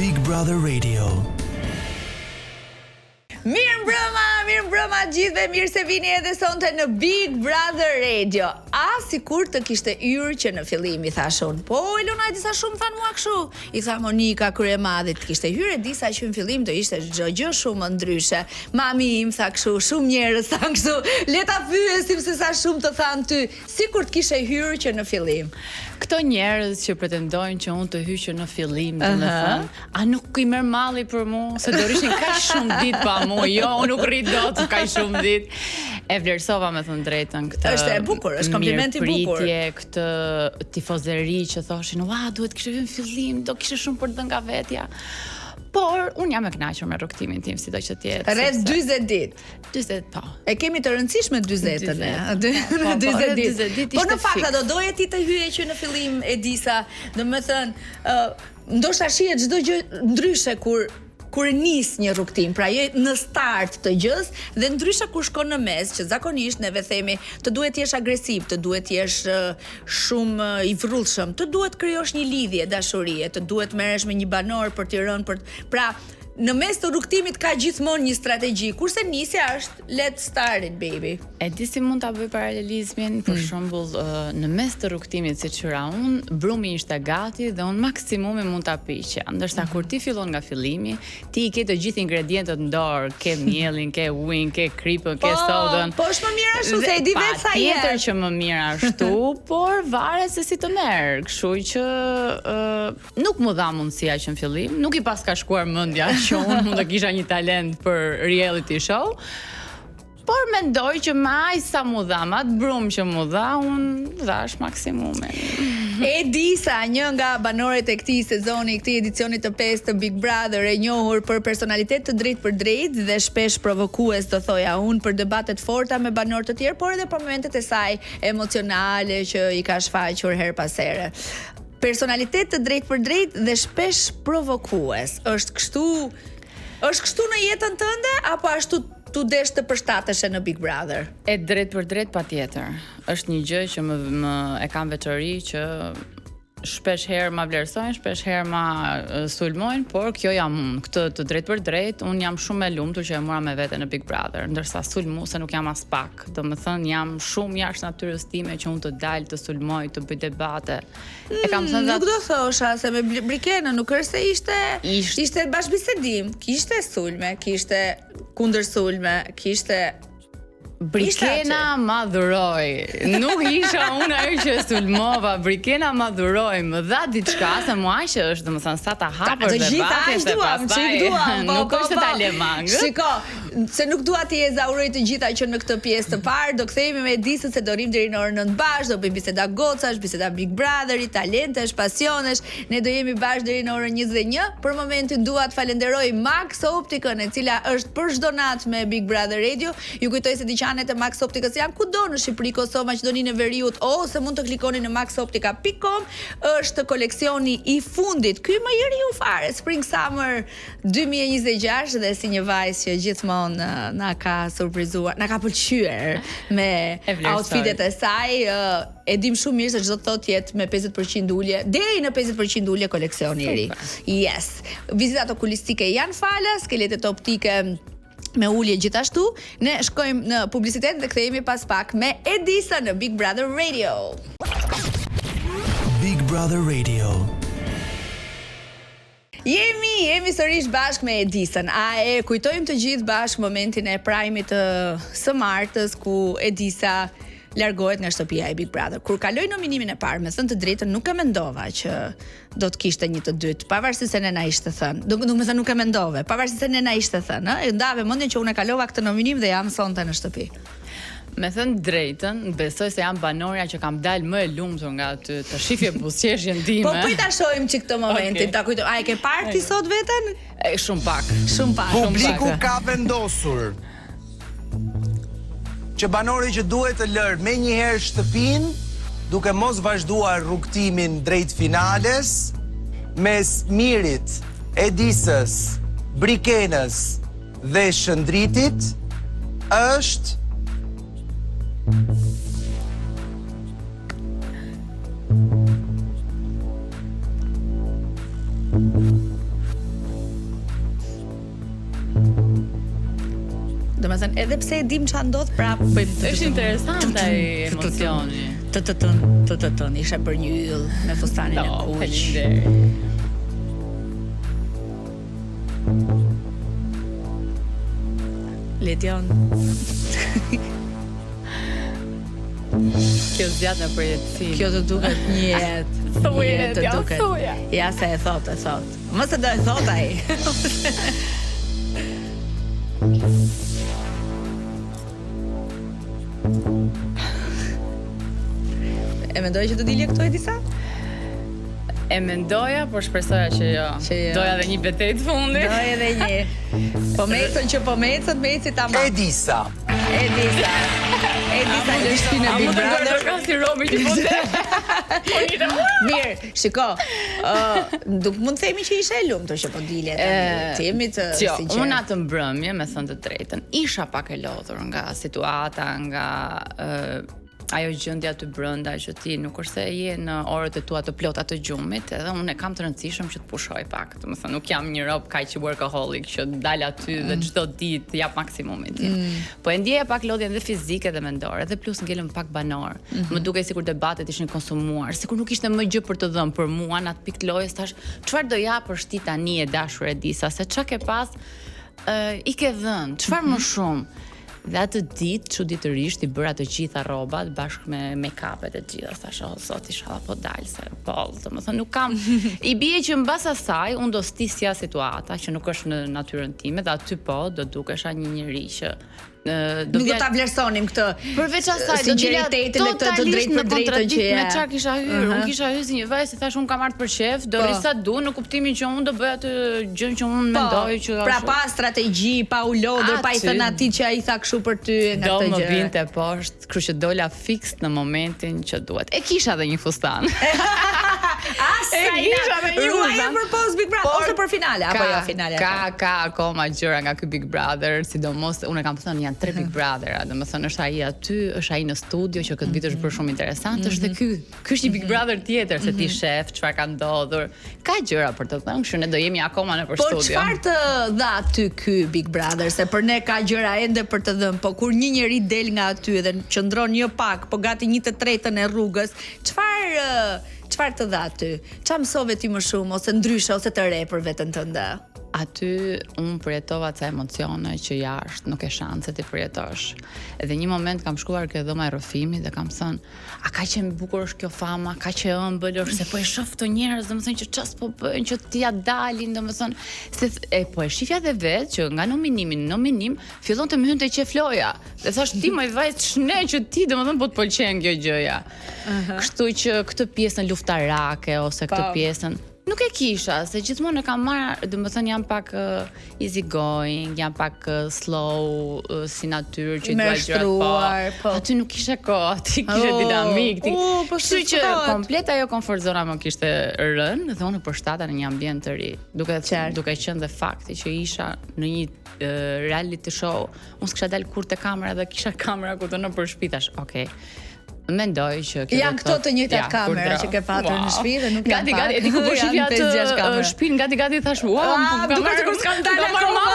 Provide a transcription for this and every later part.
Big Brother Radio. Mirë mbrëma gjithve, mirë se vini edhe sonte në Big Brother Radio. Sikur të kishte yrë që në fillim i thash unë, po Elona e disa shumë thanë mua kështu. I tha Monika kryemadhit, kishte hyrë e disa që në fillim do ishte çdo gjë shumë ndryshe. Mami im tha kështu, shumë njerëz thanë kështu. Le ta pyesim se sa shumë të thanë ty, sikur të kishe hyrë që në fillim. Këto njerëz që pretendojnë që unë të hyqë në fillim, domethënë, a nuk i merr malli për mua, se do rishin kaq shumë ditë pa mua. Jo, unë nuk rrit dot kaq shumë ditë. E vlerësova me thënë drejtën këtë. Është e bukur, është komplimenti i bukur. Këtë tifozeri që thoshin, "Ua, duhet kishte hyrë në fillim, do kishte shumë për të dhënë nga vetja." Por unë jam e kënaqur me rrugtimin tim, sido që të jetë. Rreth 40 ditë. 40 po. E kemi të rëndësishme 40-ën e. 40 ditë. Po në fakt do doje ti të hyje që në fillim e disa, domethënë, ndoshta shihet çdo gjë ndryshe kur nis një rrugtim, pra je në start të gjës dhe ndryshe kur shkon në mes, që zakonisht neve themi të duhet jesh agresiv, të duhet jesh shumë i vrullshëm, të duhet krijosh një lidhje dashurie, të duhet merresh me një banor për t'i rënë pra në mes të rrugtimit ka gjithmonë një strategji, kurse nisja është let's start it baby. E di si mund ta bëj paralelizmin, për shembull, në mes të rrugtimit siç hyra unë, brumi ishte gati dhe unë maksimumi mund ta piqja. Ndërsa kur ti fillon nga fillimi, ti i ke të gjithë ingredientët në dorë, ke mielin, ke ujin, ke kripën, ke sodën. Po është më mirë ashtu se e di vetë sa je. Patjetër që më mirë ashtu, por varet se si të merr. Kështu që nuk më dha mundësia që në fillim, nuk i pas ka shkuar mendja që unë mund të kisha një talent për reality show, por mendoj që me aq sa mu dha, me atë brum që mu dha, unë dhash maksimumin. E di sa një nga banorët e këtij sezoni, këtij edicioni të 5 të Big Brother, e njohur për personalitet të drejtë për drejtë dhe shpesh provokues, do thoja unë, për debatet forta me banorë të tjerë, por edhe për momentet e saj emocionale që i ka shfaqur her pas here. Personalitet të drejtë për drejtë dhe shpesh provokues. Është kështu në jetën tënde apo ashtu tu desh të përshtatesh në Big Brother? E drejtë për drejtë patjetër. Është një gjë që më e kam veçori që shpesh herë ma vlerësojnë, shpesh herë ma sulmojnë, por kjo jam unë. Këtë të drejtë për drejtë, unë jam shumë e lumtur që e mora me vete në Big Brother, ndërsa sulmuese nuk jam as pak. Domethënë jam shumë jashtë natyrës time që unë të dalë, të sulmoj, të bëj debate. E kam thënë nuk do thosha se me Brikenën nuk është se ishte bashkëbisedim, kishte sulme, kishte kundër sulme, kishte Brikena ma dhuroj. Nuk isha unë ajo që sulmova. Brikena ma dhuroj. Më dha diçka se mua që është, domethënë, sa ta hapër debatin se pastaj nuk është ta le mangë. Shiko, se nuk dua ti ezauroj të gjitha që në këtë pjesë të parë, do kthehemi me Edisën se do rrim deri në orën 9 bash, do bëjmë biseda gocash, biseda Big Brotheri, talentesh, pasionesh. Ne do jemi bashkë deri në orën 21. Për momentin dua të falenderoj Max Optikën, e cila është për çdo natë me Big Brother Radio. Ju kujtoj se dyqanet e Max Optikës janë kudo në Shqipëri, Kosovë, Maqedoninë e Veriut, ose mund të klikoni në maxoptika.com. Është koleksioni i fundit. Ky më i riu fare, Spring Summer 2026 dhe si një vajzë që gjithmonë na ka surprizuar, na ka pëlqyer me outfitet e saj. E dim shumë mirë se çdo të thotë jetë me 50% ulje, deri në 50% ulje koleksioni i ri. Yes. Vizitat okulistike janë falas, skeletet optike me ulje gjithashtu. Ne shkojmë në publicitet dhe kthehemi pas pak me Edisa në Big Brother Radio. Big Brother Radio. Jemi sërish bashkë me Edisën. A e kujtojmë të gjithë bashkë momentin e prajmit të së martës ku Edisa largohet nga shtëpia e Big Brother. Kur kaloi nominimin e parë, me thënë të drejtën, nuk e mendova që do të kishte një të dytë, pavarësisht se Nena ishte thënë. Do të thënë nuk e mendove, pavarësisht se Nena ishte thënë, ëh, ndave mendjen që unë e kalova këtë nominim dhe jam sonte në shtëpi. Me thënë drejtën, besoj se jam banorja që kam dalë më e lumtur nga aty, të shifje buzëqeshjen time. Po ta shohim çik këtë momentin, ta kujtoj. A e ke parë ti sot veten? Shumë pak. Shumë pak. Publiku ka vendosur që banori që duhet të lërë me njëherë shtëpin, duke mos vazhduar rrugtimin drejt finales, mes Mirit, Edisës, Brikenës dhe Shëndritit, është Domethënë edhe pse e dim ç'a ndodh, prapë bëjmë. Është interesant ai emocioni. Të isha për një yll me fustanin e kuq. Faleminderit. Ledion. Kjo zgjat në përjetësim. Kjo të duket një jetë. Thuaj, Të ja, duket. thuaj. Ja se e thot. Mos e do e thot ai. E mendoj që do dilje këtu e disa? E mendoja, por shpresoja që jo. Që jo. Doja edhe një betejë të fundit. Do edhe një. Po mecën, meci tamam. Edisa. Edisa në shpinë e Big Brother. Ka si Robi që po Mirë, shiko. Mund të themi që ishe e lumtur që po dilje tani. Të jemi të sinqert. Unë atë mbrëmje, me thënë të drejtën, isha pak e lodhur nga situata, nga ajo gjendja aty brenda që ti nuk është se je në orët e tua të plota të gjumit, edhe unë e kam të rëndësishëm që të pushoj pak. Domethënë nuk jam një rob kaq workaholic që dal aty dhe çdo ditë jap maksimumin tim. Po e ndjeja pak lodhjen dhe fizike dhe mendore, dhe plus ngelëm pak banor. Më dukej sikur debatet ishin konsumuar, sikur nuk ishte më gjë për të dhënë për mua në atë pikë lojës, tash çfarë do japësh ti tani e dashur e disa, se çka ke pas i ke dhënë, çfarë më shumë. Dhe atë ditë çuditërisht i bëra të gjitha rrobat bashkë me make-upet e gjitha. Thash, oh, sot inshallah po dal se po, domethënë nuk kam. I bie që mbas asaj unë do stisja situata që nuk është në natyrën time dhe aty po do dukesha një njerëz që nuk do ta vlerësonim këtë. Përveç asaj do sinqeritetin e këtë të drejtë për drejtën që me çfarë kisha hyrë. Unë kisha hyrë si një vajzë, thash unë kam ardhur për shef, do rri sa du në kuptimin që unë do bëj atë gjën që unë mendoj që pra pa strategji, pa u lodhur, pa i thënë atij që ai tha kështu për ty nga këtë gjë. Do më vinte poshtë, kështu që dola fiks në momentin që duhet. E kisha edhe një fustan. Për post Big Brother ose për finale apo jo finale? Ka akoma gjëra nga ky Big Brother, sidomos unë kam thënë janë 3 Big Brother, domethënë është ai aty, është ai në studio që këtë vit është bërë shumë interesant, është dhe ky. Ky është një Big Brother tjetër se ti shef çfarë ka ndodhur. Ka gjëra për të thënë, kështu ne do jemi akoma në studio. Po çfarë të dha aty ky Big Brother? Se për ne ka gjëra ende për të dhënë, po kur një njeri del nga aty dhe qëndron jo pak, po gati 1/3 e rrugës, çfarë të dha aty? Ç'a mësove ti më shumë ose ndryshe ose të re për veten tënde? Aty unë përjetova ca emocione që jashtë nuk e shanse ti përjetosh. Edhe një moment kam shkuar ke dhoma e rrëfimit dhe kam thënë, a ka që më bukur është kjo fama, ka që ëmbël është, se po e shoh këto njerëz, domethënë që ç'as po bëjnë, që t'ia dalin, domethënë, se po e shifja dhe vetë që nga nominim fillon të më hynte qefloja. Dhe thash ti më vajt shne që ti domethënë po të pëlqen kjo gjëja. Kështu që këtë pjesën luftarake ose këtë pjesën nuk e kisha, se gjithmonë e kam marrë, domethënë jam pak easy going, jam pak slow si natyrë që dua gjërat po. Aty nuk kisha kohë, aty kisha dinamik. Kështu që komplet ajo komfort zona më kishte rënë dhe unë përshtata në një ambient të ri. Duke qenë dhe fakti që isha në një reality show, unë s'kisha dalë kur te kamera dhe kisha kamera ku të në për shtëpi, thash, okay. Mendoj që janë këto të njëjtat kamera që ke patur në shtëpi dhe nuk janë gati, e di ku po shifja të shtëpinë, gati thash, wow, duket sikur s'kam dalë akoma.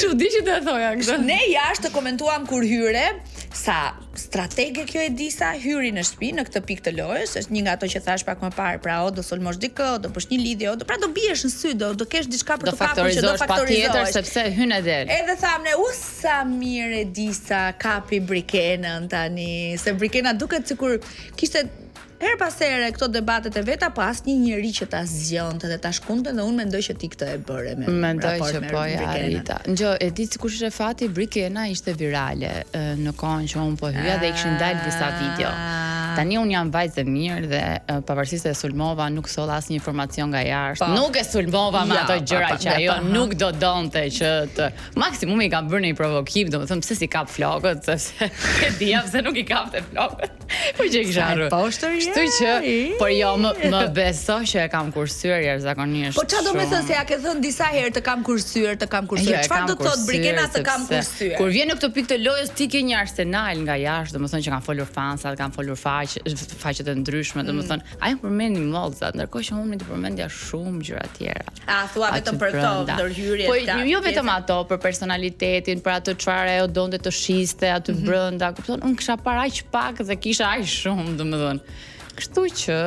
Çudi që të thoja këtë. Ne jashtë të komentuam kur hyre, sa stratege kjo e disa hyri në shtëpi në këtë pikë të lojës, është një nga ato që thash pak më parë, pra o do sulmosh dikë, o do bësh një lidhje, o do pra do biesh në sy, do kesh diçka për të kapur që do faktorizosh. Patjetër sepse hyn e del. Edhe thamë ne, sa mirë e disa kapi Brikenën tani, se Brikena duket sikur kishte her pas here këto debatet e veta, po asnjë njeri që ta zgjonte dhe ta shkunte, dhe unë mendoj që ti këtë e bëre me raport me Rita. Ngjo, e di sikur ishte fati, Brikena ishte virale në kohën që unë po hyja dhe kishin dalë disa video. Tani unë jam vajzë e mirë dhe pavarësisht se e sulmova, nuk solla asnjë informacion nga jashtë. Nuk e sulmova me ato gjëra që ajo nuk do donte që të maksimumi i kam bërë një provokim, domethënë pse si kap flokët, sepse e dija pse nuk i kapte flokët. Po që kisha harruar. Kështu që, por jo, më beso që e kam kursyer jashtëzakonisht. Po çfarë do të thënë se ja ke thënë disa herë të kam kursyer. Çfarë do të thotë Brikena të kam kursyer? Kur vjen në këtë pikë të lojës ti ke një arsenal nga jashtë, domethënë që kanë folur fansat, kanë folur faqet e ndryshme, domethënë ajo përmendin mollzat, ndërkohë që unë më përmendja shumë gjëra tjera. Thua vetëm për to, ndërhyrjet. Po jo vetëm ato, për personalitetin, për atë çfarë ajo donte të shiste aty brenda, kupton? Unë kisha parë aq pak dhe kisha aq shumë, domethënë. Kështu që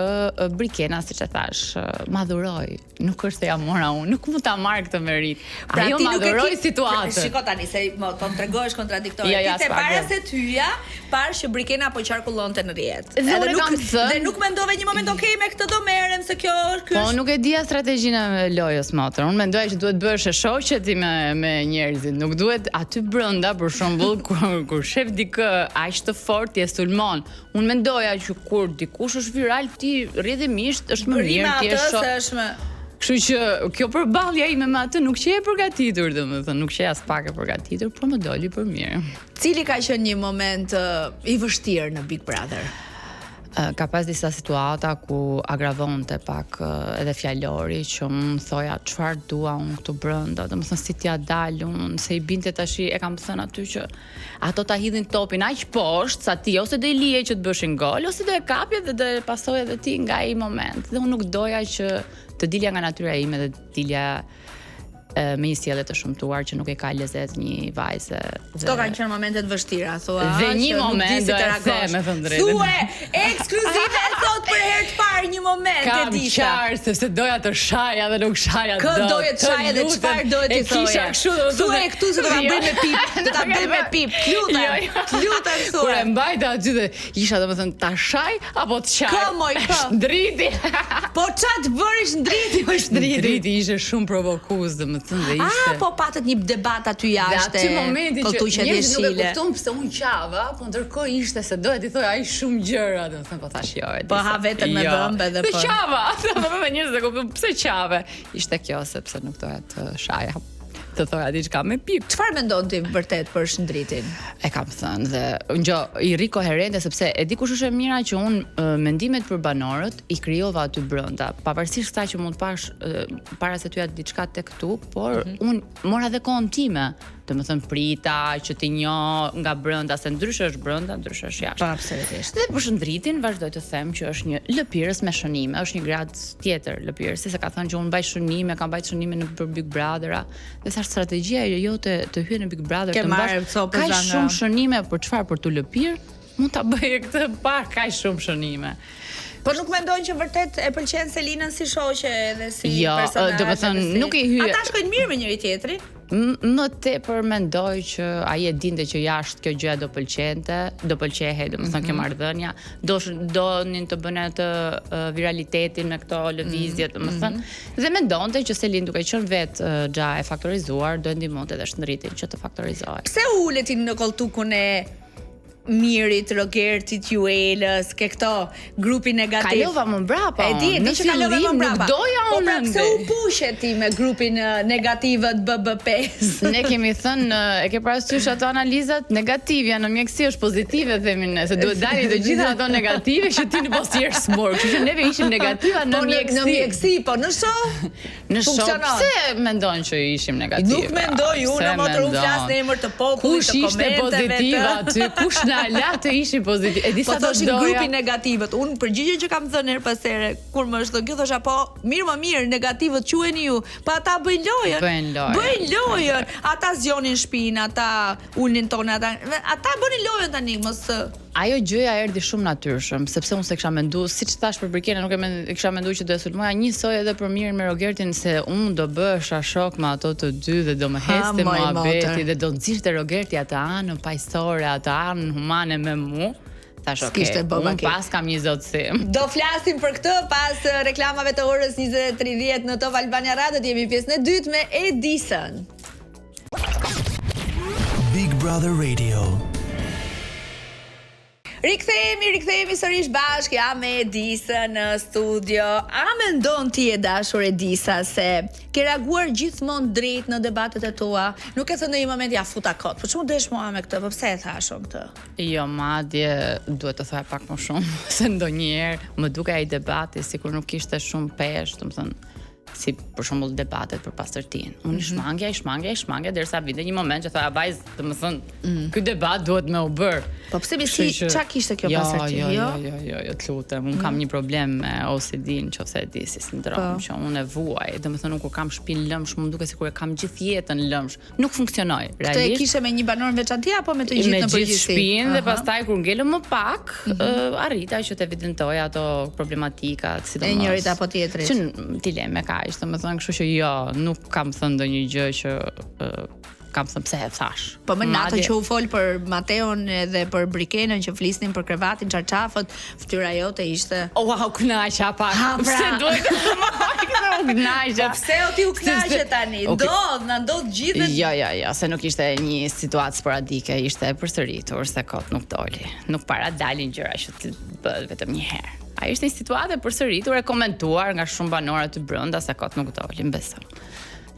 Brikena, siç e thash, madhuroi. Nuk është se ja mora unë, nuk mund ta marr këtë merit. Ajo madhuroi situatën. Shiko tani se po më tregohesh kontradiktore. Ti para se të hyja, parë që Brikena po qarkullonte në rrjet. Dhe nuk mendove një moment, okay, me këtë do merrem se kjo është. Po nuk e dija strategjinë e lojës motor. Unë mendoja që duhet bëhesh e shoqe ti me njerëzit. Nuk duhet aty brenda, për shembull, kur shef dikë aq të fortë ti e sulmon. Unë mendoja që kur dikush është viral, ti rrjedhimisht është më mirë ti je shoq. Kështu që kjo përballja ime me atë nuk që e përgatitur, domethënë, nuk që as pak e përgatitur, por më doli për mirë. Cili ka qenë një moment i vështirë në Big Brother? Ka pas disa situata ku agravonte pak edhe fjalori që unë thoja çfarë dua unë këtu brenda, domethënë si t'ja dal unë, se i binte tash e kam thënë aty që ato ta hidhin topin aq poshtë sa ti ose do i lije që të bëshin gol ose do e kapje dhe do e pasoj edhe ti nga ai moment. Dhe unë nuk doja që të dilja nga natyra ime dhe të dilja me një sjellje të shëmtuar që nuk e ka lezet një vajze. Këto kanë qenë momentet vështira, thua. Dhe një moment do e them me thënë drejtën. Thue ekskluzive thot për herë të parë një moment e disha. Kam qartë sepse doja të shaja dhe nuk shaja dot. Kë doje të shaja dhe çfarë doje të thoje? Kisha kështu thue këtu se do ta bëj me pip, do ta bëj me pip. Lutem thue. Kur e mbajta aty dhe isha domethënë ta shaj apo të qaj. Ndriti. Po çat bërish ndriti, është ndriti. Ndriti ishte shumë provokues domethënë. Po patët një debat aty jashtë. Dhe aty momenti që njerëzit nuk e kupton pse unë qava, po ndërkohë ishte se doja t'i thoj ai shumë gjëra, domethënë po thash jo. Po ha vetëm me dhëmbë edhe po. Qava, domethënë njerëzit e kupton pse qave. Ishte kjo sepse nuk doja të shaja. Të thoja diçka me pip. Çfarë mendon ti vërtet për Shndritin? E kam thënë dhe i ri koherente sepse e di kush është e mira që unë mendimet për banorët i krijova aty brenda. Pavarësisht kësaj që mund pash para se tyja diçka tek këtu, por unë mora dhe kohën time. Domethënë prita që ti njoh nga brenda se ndryshe është brenda, ndryshe është jashtë. Po absolutisht. Dhe për Shndritin vazhdoj të them që është një lëpirës me shënime, është një grad tjetër lëpirësi, se ka thënë që unë mbaj shënime, kam mbajtur shënime në për Big Brother-a. Dhe sa strategjia jote të hyj në Big Brother të mbash kaq shumë shënime për çfarë për tu lëpir, mund ta bëje këtë pa kaq shumë shënime. Po nuk mendojnë që vërtet e pëlqen Selinën si shoqe edhe si personazh. Jo, domethënë nuk i hyj. Ata shkojnë mirë me njëri tjetrin. Më tepër mendoj që ai e dinte që jashtë kjo gjëja do pëlqehej, domethënë kjo marrëdhënia, donin të bënë atë viralitetin me këto lëvizje, domethënë. Dhe mendonte që Selin duke qenë vetë xha e faktorizuar, do ndihmonte edhe Shndritin që të faktorizohej. Pse uleti në koltukun e Mirit, Rogertit, Juelës, ke këto grupi negativ. Kalova më mbrapa. E di që kalova më mbrapa. Nuk doja unë. Po pra pse u pushe ti me grupin negativët BB5? Ne kemi thënë, e ke parasysh ato analizat negative, janë në mjeksi është pozitive themin ne, se duhet dalin të gjitha ato negative që ti në mos jesh smur. Kështu që neve ishim negativa në mjeksi. Në mjeksi, po në show. Në show. Pse mendon që ishim negative? Nuk mendoj unë, motor unë flas në emër të popullit, të komenteve. Kush ishte pozitive aty? Kush la të ishin pozitiv. E di sa do doja. Grupi negativët. Unë përgjigje që kam thënë her pas here, kur më është kjo thosha po, mirë, negativët quheni ju, pa ata bëjnë lojën. Bëjnë lojën. Ata zgjonin shtëpinë, ata ulnin tonë, ata bënin lojën tani, mos ajo gjëja erdhi shumë natyrshëm, sepse unë se kisha menduar, siç thash për Brikenën, nuk e kisha menduar që do e sulmoja njësoj edhe për Mirin me Rogertin se unë do bësha shok me ato të dy dhe do më heste muhabeti dhe do nxirte Rogerti atë anën paqësore, atë anën humane me mu. Tash okay, unë pas kam një zotësim. Do flasim për këtë pas reklamave të orës 20:30 në Top Albania Radio. Jemi pjesën e dytë me Edison. Big Brother Radio. Rikthehemi sërish bashkë, jam me Edisa në studio. A mendon ti e dashur Edisa se ke reaguar gjithmonë drejt në debatet e tua? Nuk e thënë në një moment ja futa kot. Po çmu desh mua me këtë? Po pse e thashëm këtë? Jo, madje duhet të thoya pak më shumë, se ndonjëherë më duke ai debati sikur nuk kishte shumë peshë, domethënë si për shembull debatet për pastërtinë. Unë shmangja derisa vinte një moment që thoya vajz, domethënë ky debat duhet me u bër. Po pse si çka kishte kjo pastërti? Jo, të lutem. Unë kam një problem me OCD, nëse e di si sindrom, që unë e vuaj. Domethënë kur kam shtëpinë lëmsh, më duket sikur e kam gjithë jetën lëmsh. Nuk funksionoi. Këtë e kishe me një banor në veçantë apo me të gjithë në përgjithësi? Me gjithë shtëpinë dhe pastaj kur ngelëm më pak, arrita që të evidentoja ato problematikat, sidomos. E njërit apo tjetrit. Që dileme ka, domethënë, kështu që jo, nuk kam thënë ndonjë gjë që kam thënë pse e thash. Po më natë që u fol për Mateon dhe për Brikenën që flisnin për krevatin, çarçafët, fytyra jote ishte. Wow, kënaqja pak. Pse duhet të më kënaqja? Pse o ti u kënaqe tani? Na ndodh gjithë. Jo, se nuk ishte një situatë sporadike, ishte e përsëritur, se kot nuk doli. Nuk para dalin gjëra që të bëhet vetëm një herë. Ai ishte një situatë e përsëritur, e komentuar nga shumë banorë të brenda se kot nuk doli, besoj.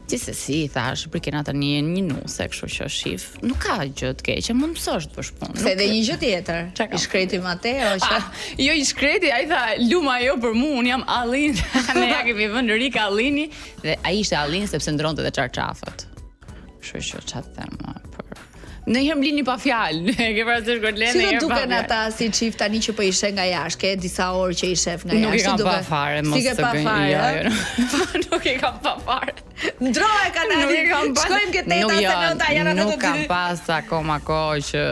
Gjithsesi, thash, Brikena tani një nuse, kështu që shif, nuk ka gjë të keqe, mund mësosh të bësh punë. Se edhe një gjë tjetër. I shkreti Mateo që jo, i shkreti, ai tha, luma ajo për mua, un jam Allin. Ne ja kemi vënë Rik Allini dhe ai ishte Allin sepse ndronte te çarçafët. Kështu që çfarë them për ndonjëherë mlini pa fjalë. E ke parasysh Gordlen? Si do duken ata si çift tani që po i sheh nga jashtë, ke disa orë që i shef nga jashtë. Nuk i kam pa fare, mos të gënj. Nuk i kam pa fare. Ndrohe kanali. Shkojmë ke teta se nënta janë ato të dy. Nuk kam pas akoma kohë që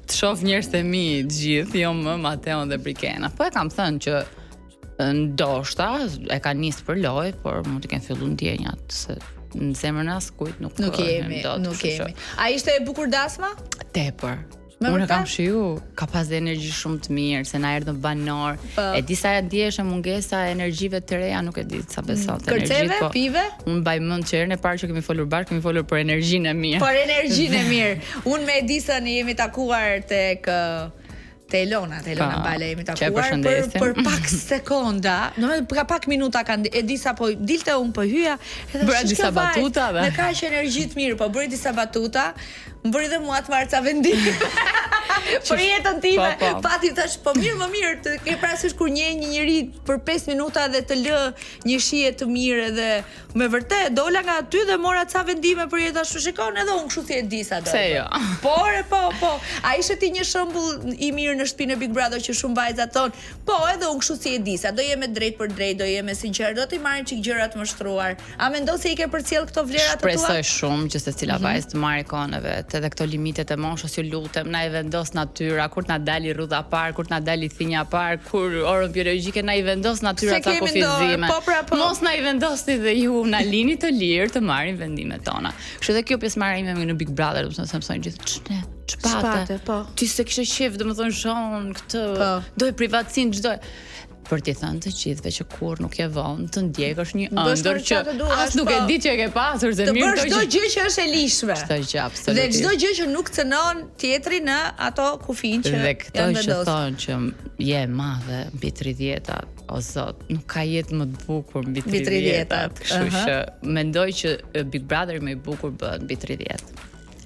të shoh njerëzit e mi të gjithë, jo më Mateon dhe Brikena. Po e kam thënë që ndoshta e ka nisë për lojë, por mund të kenë filluar ndjenjat se në zemrën as kujt nuk jemi. A ishte e bukur dasma? Tepër. Unë kam shiu, ka pas dhe energji shumë të mirë, se na erdhën banor. E di sa ndjeshë mungesa e energjive të reja, nuk e di sa besot energjit. Kërceve, pive? Unë mbaj mend që herën e parë që kemi folur bashkë, kemi folur për energjinë e mirë. Për energjinë e mirë. Unë me Edisën jemi takuar tek te Elona Bale jemi takuar për pak sekonda, ka pak minuta kanë Edisa po dilte unë po hyja edhe bëra disa batuta dhe me kaq energji të mirë, po bëri disa batuta, më bëri dhe mua të marca vendim. Për jetën time, pati thash, po më mirë, të ke parasysh kur një njeri për 5 minuta dhe të lë një shije të mirë dhe me vërtet dola nga aty dhe mora ca vendime për jetën, ashtu shikon edhe unë kështu si Edisa do. Pse jo? Po. A ishe ti një shembull i mirë në shtëpinë e Big Brother që shumë vajza ton? Po, edhe unë kështu si Edisa, do jeme drejt për drejt, do jeme sinqer, do t'i marrin çik gjëra të mështruar. A mendon se i ke përcjell këto vlera të tua? Shpresoj shumë që secila vajzë të marrë kohën e vet, edhe këto limitet e moshës, ju lutem, na i vendos natyra, kur t'na dali rrudha parë, kur t'na dali thinja parë, kur orën biologjike na i vendos natyra ca kufizime. Mos na i vendosni dhe ju na lini të lirë të marrin vendimet tona. Kështu dhe kjo pjesëmarrja ime në Big Brother, do të thënë gjithë çpate. Ti se kishe qef, domethënë shon këtë, doj privatësinë çdo. Për t'i thënë të gjithëve që kur nuk je vonë të ndjekësh një ëndër që as nuk e di që e ke pasur se mirë të bësh çdo gjë që është e lishme. Çdo gjë absolutisht. Dhe çdo gjë që nuk cënon tjetrin në ato kufin që dhe këto që thonë që je madhe mbi 30-at, o zot, nuk ka jetë më të bukur mbi 30-at. Kështu që mendoj që Big Brother më i bukur bëhet mbi 30.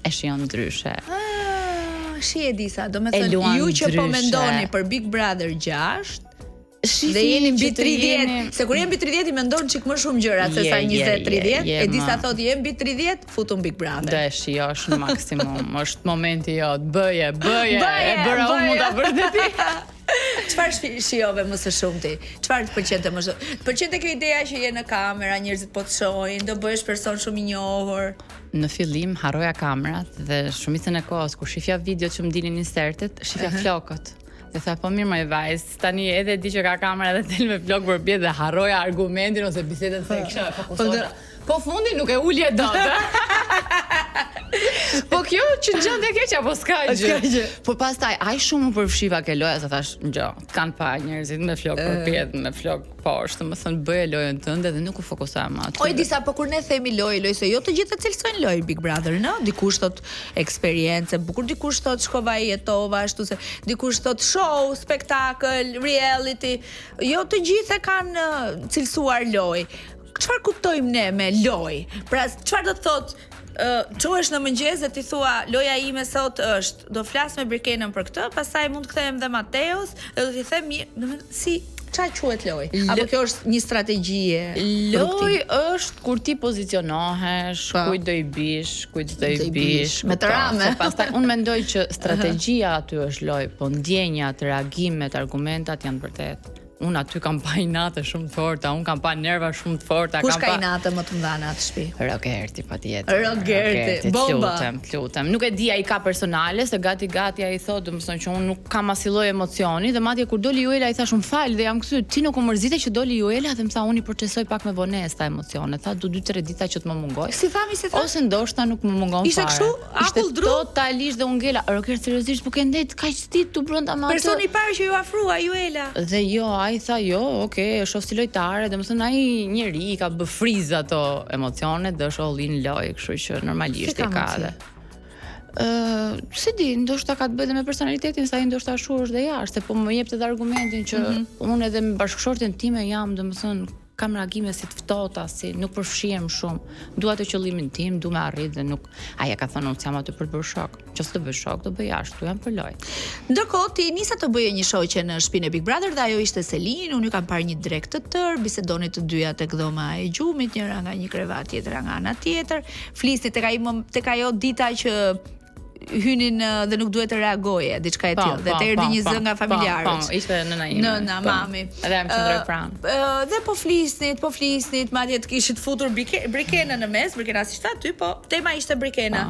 E shijon ndryshe. Shi Edisa, domethënë ju që po mendoni për Big Brother 6 dhe jeni mbi 30, se kur jeni mbi 30 i mendon çik më shumë gjëra se sa 20-30. Edisa thotë jemi mbi 30, futum Big Brother. Do e shijosh në maksimum. Është momenti jot, bëje, e bëra unë mund ta bësh dhe ti. Çfarë shijove më së shumti? Çfarë të pëlqente më shumë? Të pëlqente kjo ideja që je në kamera, njerëzit po të shohin, do bëhesh person shumë i njohur. Në fillim harroja kamerat dhe shumicën e kohës kur shifja videot që më dilnin insertet, shifja flokët. Dhe tha, po mirë më e vajzë, tani edhe di që ka kamera dhe tel me flok për bjetë dhe harroja argumentin ose bisedën se e kisha fokusosha. Po fundi nuk e ullje dot. Po kjo që gjën e keq apo s'ka gjë. Po pastaj ai shumë më përfshiva ke loja, sa thash, kanë pa njerëzit me flok përpjet, me flok poshtë, më thënë bëje lojën tënde dhe nuk u fokusohem aty. Oj disa, po kur ne themi lojë se jo të gjithë cilësojnë lojë Big Brother, no? Dikush thot eksperiencë, bukur, dikush thot shkova i jetova ashtu se, dikush thot show, spektakël, reality. Jo të gjithë e kanë cilësuar lojë. Çfarë kuptojmë ne me lojë? Pra çfarë do të thotë çohesh në mëngjes dhe ti thua loja ime sot është do flas me Brikenën për këtë, pastaj mund të kthehem dhe Mateos dhe do t'i them mirë, si çfarë quhet lojë? Apo kjo është një strategji e lojë është kur ti pozicionohesh, kujt do i bish, kujt do i bish, me të rame. Pastaj unë mendoj që strategjia aty është lojë, po ndjenjat, reagimet, argumentat janë vërtet. Unë aty kam pa inate shumë të forta, unë kam pa nerva shumë të forta. Kush ka inate më të mëdha në atë shtëpi? Rogerti patjetër. Rogerti, bomba. Lutem. Nuk e di ai ka personale, se gati ai thotë, domethënë që unë nuk kam asnjë lloj emocioni dhe madje kur doli Juela i thash un fal dhe jam kthy, ti nuk u mërzite që doli Juela dhe më tha unë i procesoj pak me vonesë ta emocione. Tha do 2-3 ditë që të më mungoj. Si thami? Ose ndoshta nuk më mungon fare. Ishte kështu? Akull dru? Totalisht dhe unë ngela. Roger seriozisht, po ke ndet kaq ditë tu brenda me atë. Personi i parë që ju afrua Juela. Dhe jo, ai tha jo, okay, është si lojtare, domethënë ai njeri i ka bë friz ato emocionet dhe është all in loj, kështu që normalisht e ka dhe. Se di, ndoshta ka të bëjë me personalitetin, sa ai ndoshta ashtu është dhe jashtë, po më jep edhe argumentin që unë edhe me bashkëshorten time jam, domethënë kam reagime si të ftohta, si nuk përfshihem shumë. Dua të qëllimin tim, du me arrit dhe nuk ai ka thënë unë jam aty për të bërë shok. Nëse të bëj shok, do bëj jashtë, jam për lojë. Ndërkohë ti nisa të bëje një shoqe në shtëpinë e Big Brother dhe ajo ishte Selin, unë ju kam parë një drek të tërë, bisedoni të dyja tek dhoma e gjumit, njëra nga një krevat, tjetra nga ana tjetër, flisni tek ajo dita që hynin dhe nuk duhet të reagoje, diçka e tillë. Dhe të erdhi një zë nga familjarët. Po, ishte nëna ime. Nëna, mami. Edhe jam qendroj pranë. Dhe po flisnit, madje të kishit futur Brikenën në mes, Brikena si ishte aty, po tema ishte Brikena.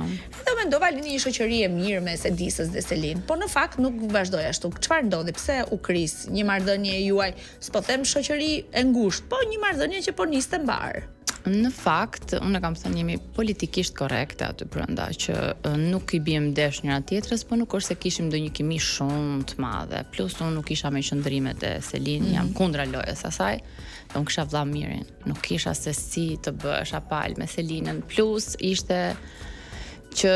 Dhe mendova lini një shoqëri e mirë mes Edisës dhe Selin. Po në fakt nuk vazhdoi ashtu. Çfarë ndodhi? Pse u kris një marrëdhënie juaj? S'po them shoqëri e ngushtë, po një marrëdhënie që po niste mbar. Në fakt, unë kam thënë jemi politikisht korrekte aty brenda, që nuk i biem desh njëra tjetrës, po nuk është se kishim ndonjë kimi shumë të madhe. Plus unë nuk isha me qëndrimet e Selin, jam kundra lojës asaj. Dhe unë kisha vlla mirin, nuk kisha se si të bësha palë me Selinën. Plus ishte që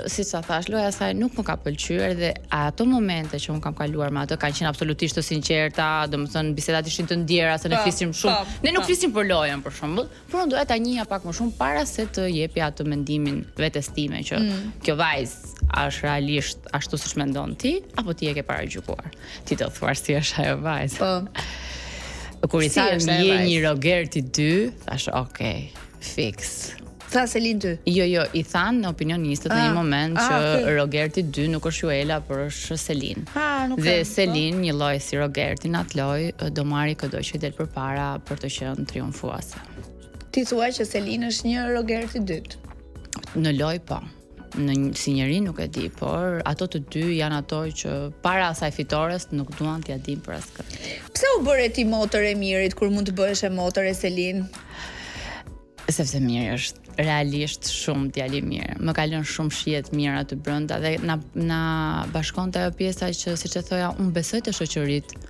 siç sa thash, loja saj nuk më ka pëlqyer dhe ato momente që un kam kaluar me atë kanë qenë absolutisht të sinqerta, domethënë bisedat ishin të ndjera, se ne flisim shumë. Ne nuk flisim për lojën për shembull, por unë doja ta njihja pak më shumë para se të jepja atë mendimin vetes time që kjo vajzë është realisht ashtu siç mendon ti apo ti e ke paragjykuar. Ti do thuar si është ajo vajzë. Po. Kur i thash je një Rogerti 2, thash okay, fix. Tha Selin ty? Jo, i thanë në opinionistët në një moment që Rogerti 2 nuk është Juela, por është Selin. Dhe Selin, një lloj si Rogerti në atë lloj, do marri këdo që i del përpara për të qenë triumfuese. Ti thua që Selin është një Rogerti 2? Në loj po. Si njeri nuk e di, por ato të dy janë ato që para asaj fitores nuk duan t'ia dim për askë. Pse u bëre ti motër e mirit kur mund të bëhesh e motër e Selin? Sepse mirë është realisht shumë djali mirë. Më ka lënë shumë shije të mira aty brenda dhe na bashkonte ajo pjesa që siç e thoja, unë besoj te shoqëritë.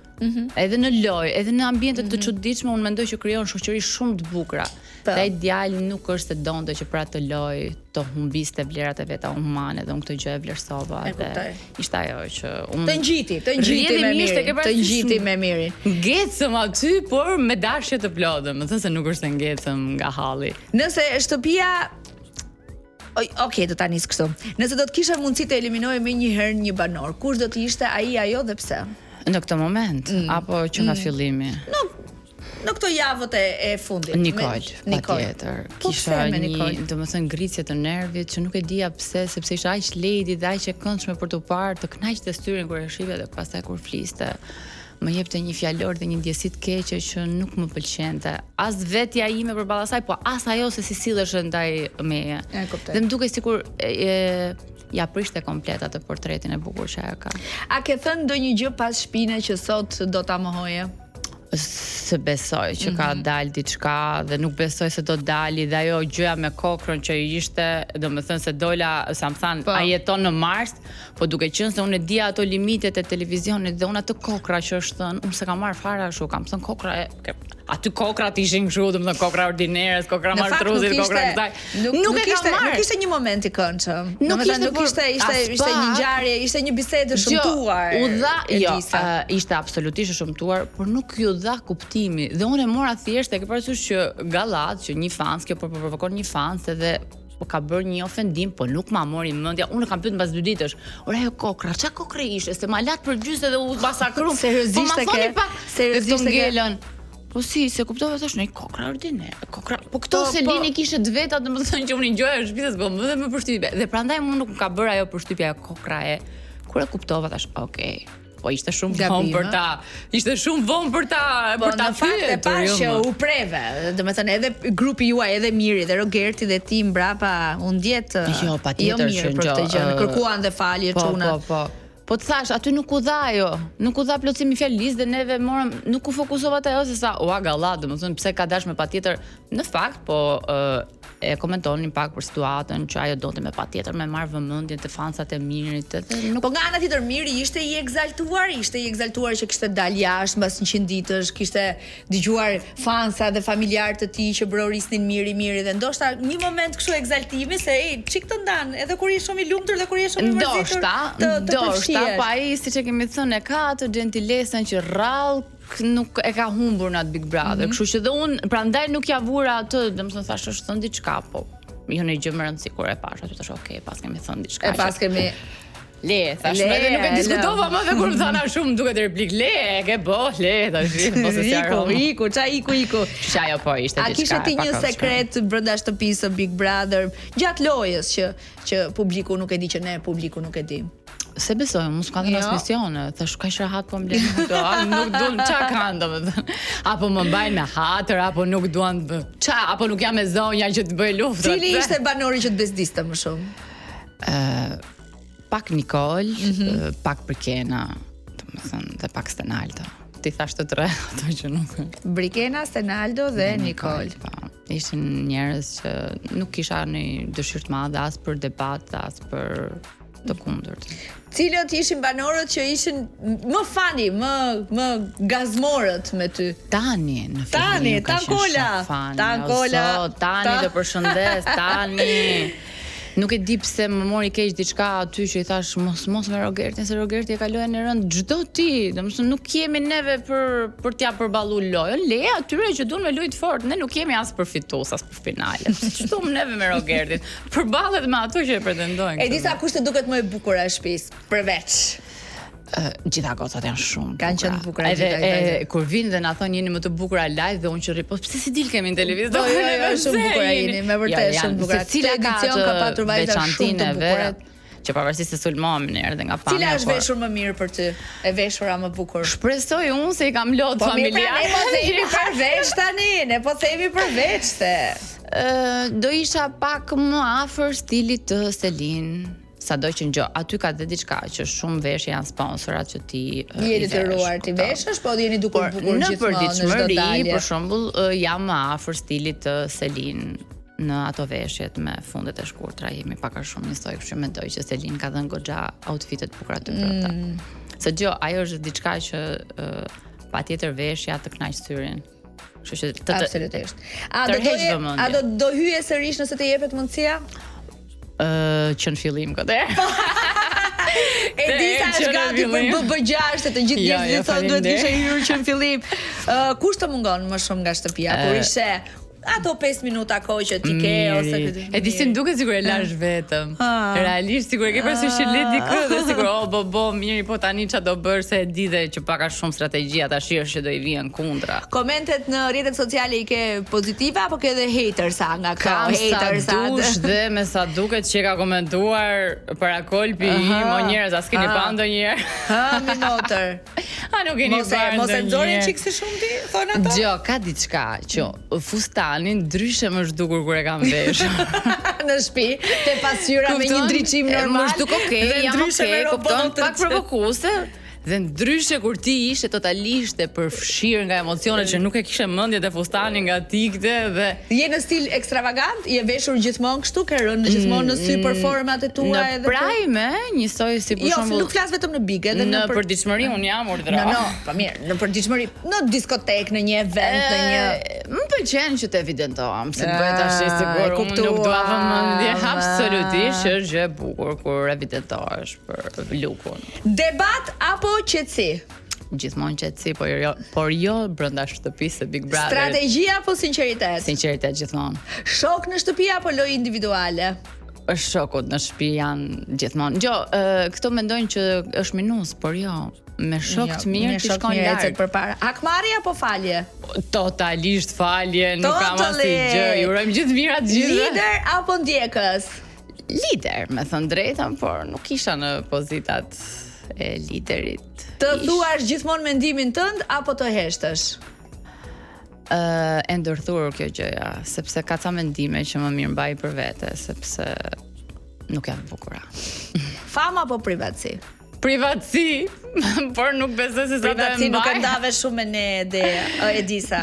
Edhe në lojë, edhe në ambiente të çuditshme, unë mendoj që krijon shoqëri shumë të bukura. Dhe ai djali nuk është se donte që për atë lojë të humbiste vlerat e veta humane dhe unë këtë gjë e vlerësova dhe ishte ajo që unë të ngjiti me mirin. Ngecëm aty, por me dashje të plotë, më thënë se nuk është se ngecëm nga halli. Nëse shtëpia Okej, do ta nis kështu. Nëse do të kisha mundësi të eliminoje më një herë një banor, kush do të ishte ai, ajo dhe pse? Në këtë moment, apo që nga fillimi? Në këto javët e fundit. Nikol, patjetër. Kisha një, domethënë ngritje të nervit që nuk e dija pse, sepse isha aq lady dhe aq e këndshme për të parë, të kënaqte styrin kur e shihja dhe pastaj kur fliste. Më jepte një fjalor dhe një ndjesi të keqe që nuk më pëlqente. As vetja ime përballë asaj, po as ajo se si sillesh ndaj meje. Dhe më duket sikur ja prishte komplet atë portretin e bukur që ajo ka. A ke thënë ndonjë gjë pas shpine që sot do ta mohoje? Se besoj që ka dalë diçka dhe nuk besoj se do dali dhe ajo gjëja me kokrën që ishte, domethënë se dola, sa më thanë, a jeton në Mars, po duke qenë se unë e dia ato limitet e televizionit dhe unë atë kokra që është thënë, unë se kam marrë fare ashtu, kam thënë kokra aty kokrat ishin kështu, domethënë kokra ordineres, kokra martruzit, kokra kësaj. Nuk ishte një moment i këndshëm. Nuk ishte një ngjarje, ishte një bisedë shëmtuar. Ishte absolutisht e shëmtuar, por nuk ju dha kuptimi. Dhe unë e mora thjesht e ke parasysh që Gallat, që një fans, kjo po provokon një fans edhe po ka bërë një ofendim, po nuk ma mori mendja. Unë kam pyetur mbas 2 ditësh. Ora ajo kokra, ç'a kokre ishte? Se ma lat për gjysë dhe u masakrum. Seriozisht e ke? Seriozisht e ke? Po si, se kuptova thash në kokra ordinare. Kokra, po këto Selini kishte vetë, domethënë që unë ngjoja në shtëpi, po më dhe më përshtypje. Dhe prandaj mua nuk ka bërë ajo përshtypja ajo kokra e. Kur e kuptova thash, okay. Po ishte shumë vonë për ta. Ishte shumë vonë për ta fyetur. E pash që u preve. Domethënë edhe grupi juaj, edhe Miri dhe Rogerti dhe ti mbrapa u ndjet. Jo, patjetër që për këtë gjë. Kërkuan dhe falje çuna. Po të thash, aty nuk u dha ajo. Nuk u dha plotësimi fjalëlis dhe neve morëm, nuk u fokusova te ajo se sa ua Gallat, domethënë pse ka dash me patjetër. Në fakt, po e komentonin pak për situatën që ajo donte me patjetër me marr vëmendjen te fansat e Mirit edhe nuk. Po nga ana tjetër Miri ishte i egzaltuar që kishte dalë jashtë mbas 100 ditësh, kishte dëgjuar fansa dhe familjarë të tij që brorisnin Miri dhe ndoshta një moment kështu egzaltimi se çik të ndan, edhe kur je shumë i lumtur dhe kur je shumë i mërzitur. Ndoshta, pa ai siç e kemi thënë ka atë gentilesën që rrallë nuk e ka humbur në atë Big Brother, kështu që dhe unë prandaj nuk ja vura atë, domethënë thash është thënë diçka, po jo në gjë më rëndësi kur e pash, aty thash okay, pas kemi thënë diçka. E pas kemi thash edhe nuk e diskutova më dhe kur më thana shumë duket replik ke tash po se iku. Ç'a ajo po ishte diçka. A kishe ti një sekret brenda shtëpisë së Big Brother gjatë lojës që publiku nuk e di që ne publiku nuk e di? Se besoj, mos ka transmisione, thash kaq rahat po mblen këto, nuk duan ç'a kanë domethënë. Apo më mbajnë me hatër, apo nuk duan ç'a, apo nuk jam me zonja që të bëj luftë. Cili ishte banori që të bezdiste më shumë? Pak Nikol, pak Brikena, domethënë dhe pak Stenaldo. Ti thash të tre ato që nuk. Brikena, Stenaldo dhe Nikol. Ishin njerëz që nuk kisha një dëshirë të madhe as për debat, as për të kundërt. Cilët ishin banorët që ishin më fani, më gazmorët me ty? Tani, në fillim ka qenë Tankola. Tani të përshëndes, Tani. Nuk e di pse më mori keq diçka aty që i thash mos me Rogertin, se Rogerti e kaloi në rënd çdo ti, domethënë nuk jemi neve për t'ia përballu lojën, le atyre që duan me lujt fort, ne nuk jemi as për fitues, as për finale. Çdo neve me Rogertin, përballet me ato që e pretendojnë. E disa kush të duket më e bukur e shtëpisë, përveç gjitha gocat janë shumë kanë qenë bukura gjitha. Kur vinë dhe na thonë jeni më të bukura live dhe unë që rri, po pse si dil kemi në televizor? Shumë bukura jeni, me vërtet shumë bukura. Cila edicion ka patur vajza shumë të bukura. Që pavarësisht se sulmohem në erdhe nga familja. Cila është veshur më mirë për ty? E veshura më bukur? Shpresoj unë se i kam lot familjar. Ne po themi përveç tani, ne po themi përveç se do isha pak më afër stilit të Selin. Sado që ngjo, aty ka dhe diçka që shumë veshje janë sponsorat që ti jeni të ruar ti veshësh, po jeni dukur bukur gjithmonë në çdo dalje. Për shembull, jam më afër stilit të Selin në ato veshjet me fundet e shkurtra, jemi pak a shumë njësoj, kështu mendoj që Selin ka dhënë goxha outfitet bukura të mbrojta. Se gjë, ajo është diçka që patjetër veshja të kënaq syrin. Kështu që absolutisht. A do hyje sërish nëse të jepet mundësia? Që në fillim këtë. E di sa është gati për BB6 se të gjithë njerëzit thonë duhet kishe hyrë që në fillim. Kush të mungon më shumë nga shtëpia? Kur ishe ato 5 minuta kohë që ti ke ose këtë. E di si më duket sikur e lash vetëm. Realisht sikur e ke parasysh që le dikë dhe sikur Miri, po tani ç'a do bësh se e di dhe që pak a shumë strategjia tash është që do i vijnë kundra. Komentet në rrjetet sociale i ke pozitive apo ke edhe hatersa nga këto? Hatersa dush dhe me sa duket që ka komentuar para kolpi im o njerëz as keni pa ndonjëherë. Minotër. A nuk keni pa mos e nxorin çik si shumë ti, thonë ato? Jo, ka diçka që fustani ndryshe më zhdukur kur e kam veshur. Në shtëpi, te pasqyra me një ndriçim normal. Më zhduk jam kupton, pak provokuese. Dhe ndryshe kur ti ishe totalisht e përfshirë nga emocionet që nuk e kishe mendje te fustani nga tikte dhe je në stil ekstravagant, je veshur gjithmonë kështu, ke rënë gjithmonë në sy performat e tua në prime, njësoj si për shembull. Jo, nuk flas vetëm në big, edhe në përditshmëri un jam urdhra. No, po mirë, në përditshmëri, në diskotek, në një event, në një më pëlqen që të evidentohem, se bëhet tash sigur unë nuk dua vëmendje absolutisht, është gjë e bukur kur evidentohesh për lukun. Debat apo qetësi? Gjithmonë qetësi, por jo brenda shtëpisë së Big Brother. Strategjia apo sinqeritet? Sinqeritet gjithmonë. Shok në shtëpi apo lojë individuale? Shokut në shtëpi janë gjithmonë. Jo, këto mendojnë që është minus, por jo. Me shok të mirë ti shkon larg përpara. Hakmarrje apo falje? Totalisht falje, nuk kam asnjë gjë. Ju urojmë gjithë mirat gjithë. Lider apo ndjekës? Lider, me thënë drejtën, por nuk isha në pozitat e liderit. Të thuash gjithmonë mendimin tënd apo të heshtësh? E ndërthurur kjo gjëja, sepse ka ca mendime që më mirë mbaj për vete, sepse nuk janë bukura. Fama apo privatësi? Privatësi, por nuk besoj se sa të mbaj. Privatësi nuk e ndave shumë me ne Edisa.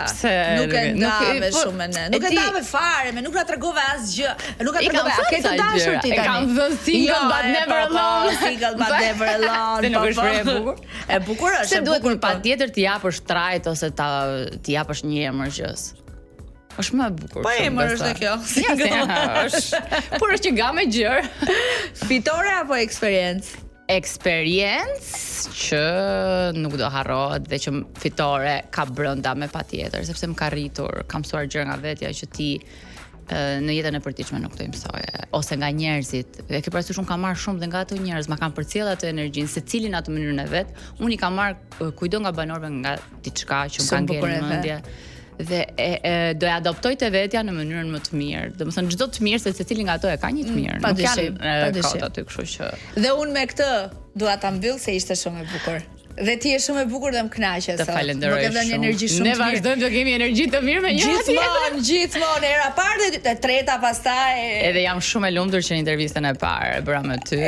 Nuk e ndave shumë me ne. Nuk e ndave fare, me nuk na tregove asgjë. Nuk na tregove, a ke të dashur ti tani? E kam thënë single but never alone. Single but never alone. Se nuk është e bukur. E bukur është, e bukur. Patjetër ti japësh trajt ose ti japësh një emër gjës. Është më e bukur. Po emër është kjo. Është. Por është një gamë gjër. Fitore apo eksperiencë? Eksperiencë që nuk do harrohet dhe që fitore ka brenda me patjetër, sepse më ka rritur, kam mësuar gjëra nga vetja që ti në jetën e përditshme nuk do i mësoje, ose nga njerëzit. E ke parasysh unë kam marrë shumë dhe nga ato njerëz, ma kanë përcjell atë energjinë, secili në atë mënyrën e vet. Unë i kam marrë kujdo nga banorëve nga diçka që më kanë ngel në mendje. Dhe do e adoptoj të vetja në mënyrën më të mirë. Domethënë çdo të mirë se secili nga ato e ka një të mirë. Nuk janë kot aty, kështu që. Dhe unë me këtë dua ta mbyll se ishte shumë e bukur. Dhe ti je shumë e bukur dhe më kënaqe sot. Të falenderoj. Më ke dhënë energji shumë. Ne vazhdojmë të kemi energji të mirë me njëra tjetrën. Gjithmonë, era parë dhe e treta pastaj. Edhe jam shumë e lumtur që në intervistën e parë e bëra me ty,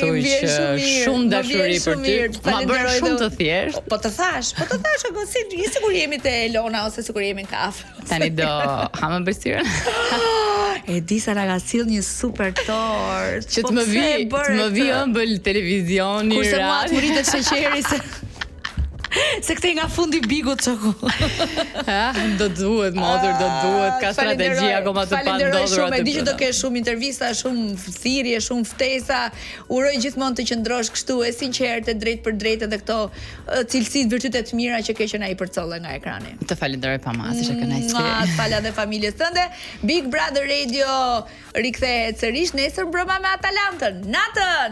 kështu që shumë dashuri për ty. Ma bëre shumë të thjesht. Po të thash, si sigur jemi te Elona ose sigur jemi në kafe. Tani do hamë bërsirën. Edisa na ka sill një super tort. Që të më vi ëmbël televizioni, kurse mua të rritet sheqeri se këtë nga fundi bigut çoku. Do duhet motor, do duhet ka strategji akoma të pandodhur. Shumë, e di që do kesh shumë intervista, shumë thirrje, shumë ftesa. Uroj gjithmonë të qëndrosh kështu e sinqertë, drejt për drejt edhe këto cilësitë, virtytet të mira që ke qenë ai përcolle nga ekrani. Të falenderoj pamas, isha kënaqësi. Të falja dhe familjes tënde. Big Brother Radio rikthehet sërish nesër mbrëma me Atalantën. Natën.